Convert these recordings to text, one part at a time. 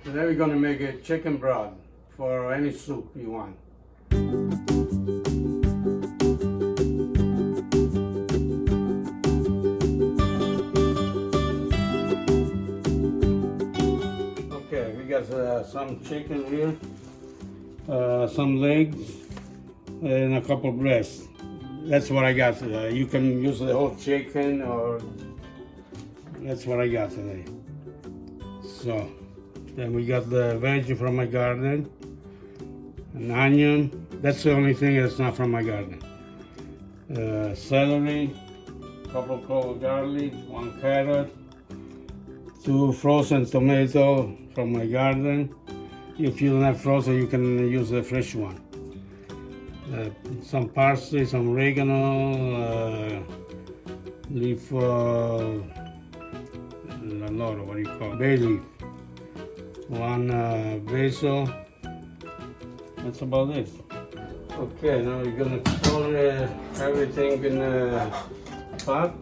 Today we're going to make a chicken broth for any soup you want. Okay, we got some chicken here, some legs, and a couple breasts. That's what I got today. You can use the whole chicken, or that's what I got today. So. Then we got the veggie from my garden, an onion. That's the only thing that's not from my garden. Celery, couple cloves of garlic, 1 carrot, 2 frozen tomatoes from my garden. If you don't have frozen, you can use the fresh one. Some parsley, some oregano, leaf, what do you call it? Bay leaf. 1 basil. That's about it. Okay, now we're gonna pour everything in a pot.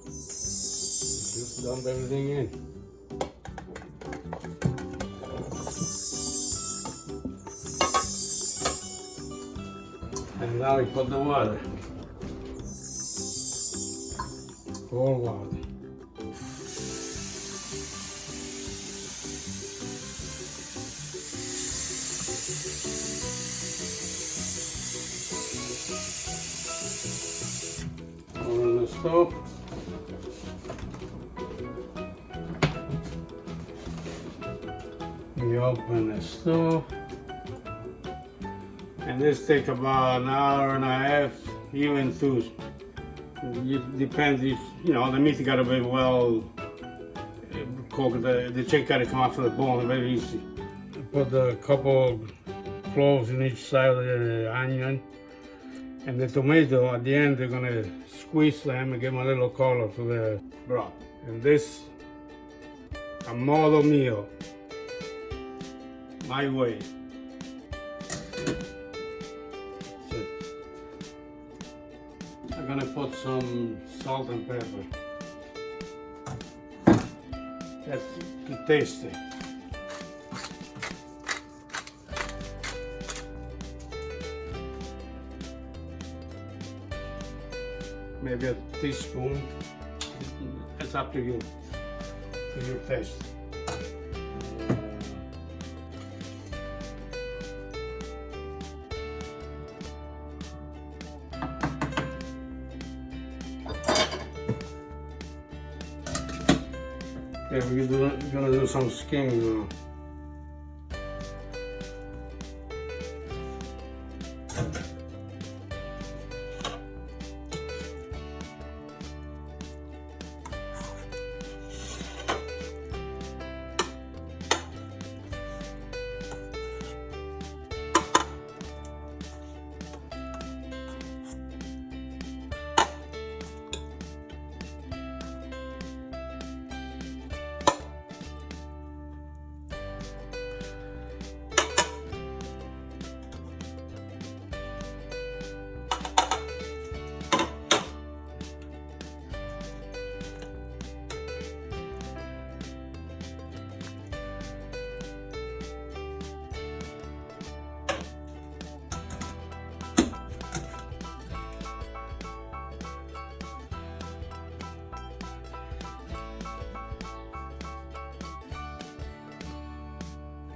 Just dump everything in. And now we put the water. Cold water. On the stove. We open the stove, and this takes about an hour and a half, even 2. It depends. You know, the meat got to be well cooked. The chicken got to come off of the bone very easy. Put a couple cloves in each side of the onion. And the tomato, at the end, they're gonna squeeze them and give them a little color to the broth. And this, a modo mio, my way. So, I'm gonna put some salt and pepper. That's to taste it. Maybe a teaspoon. It's up to you, to your taste. Okay, we're gonna do some skimming now.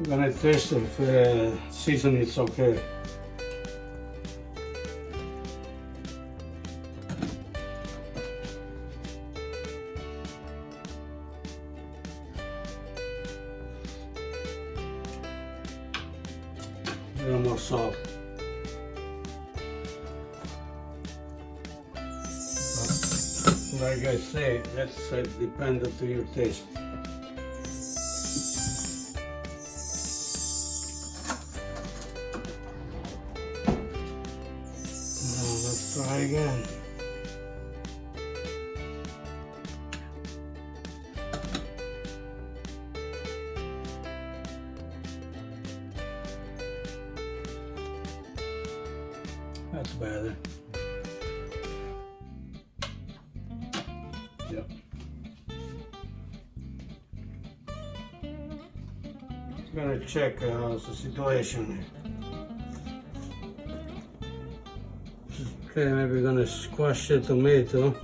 I'm gonna taste if seasoning is okay. A little more salt. But like I say, that's dependent to your taste. Now let's try again. That's better. Yep. I'm gonna check how's the situation. Okay, maybe we're gonna squash the tomato.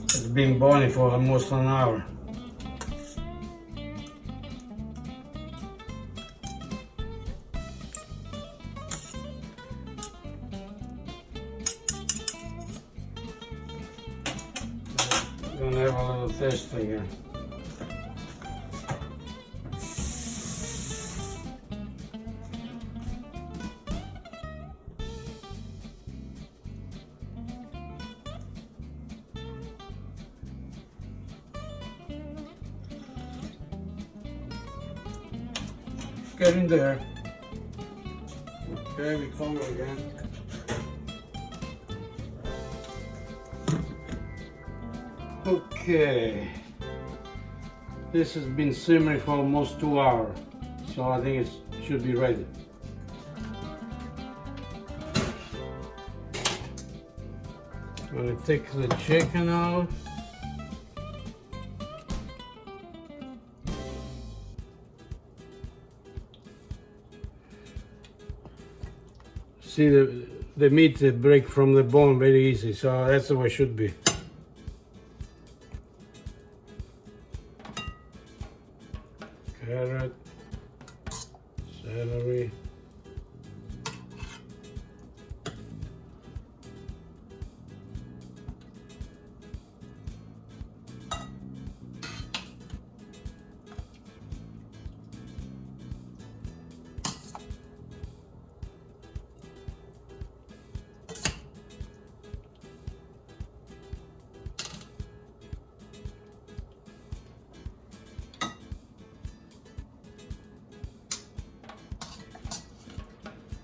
It's been boiling for almost an hour. Gonna have a little tasting here. Getting there. Okay, we cover again. Okay, this has been simmering for almost 2 hours, so I think it should be ready. I'm gonna take the chicken out. See the meat break from the bone very easy, so that's the way it should be. Carrot, celery,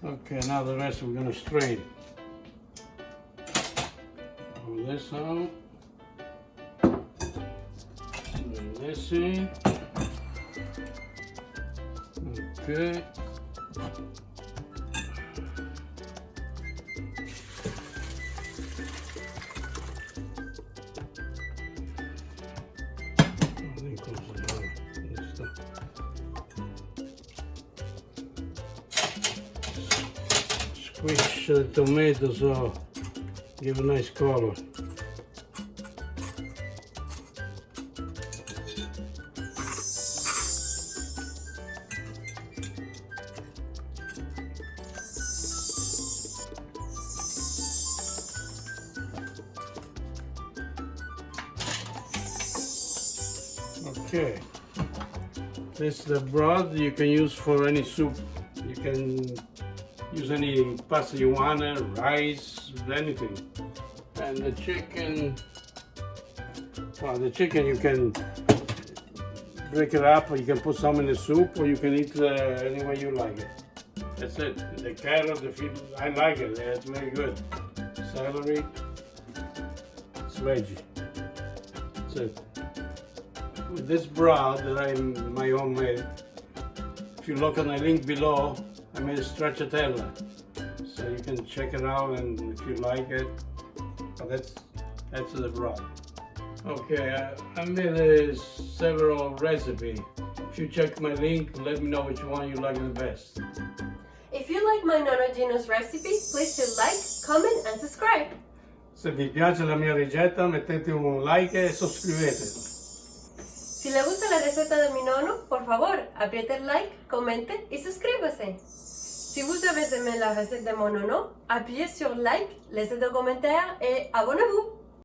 okay, now the rest we're gonna strain. Pull this out. And this in. Okay. Squish the tomatoes so give a nice color. Okay, this is the broth you can use for any soup. You can use any pasta you want, rice, anything. And the chicken, well, the chicken you can break it up, or you can put some in the soup, or you can eat any way you like it. That's it. The carrot, I like it. It's very good. Celery, it's veggie. That's it. With this broth that my own made, if you look on the link below, I made a stracciatella, so you can check it out, and if you like it, but that's the broth. Okay, I made several recipes. If you check my link, let me know which one you like the best. If you like my Nonno Gino's recipe, please do like, comment and subscribe. Se vi piace la mia ricetta, mettete un like e soscrivetevi. Si le gusta la receta de mi nonno, por favor, apriete el like, comente y suscríbase. Si vous avez aimé la recette de mon nonno, appuyez sur like, laissez des commentaires et abonnez-vous.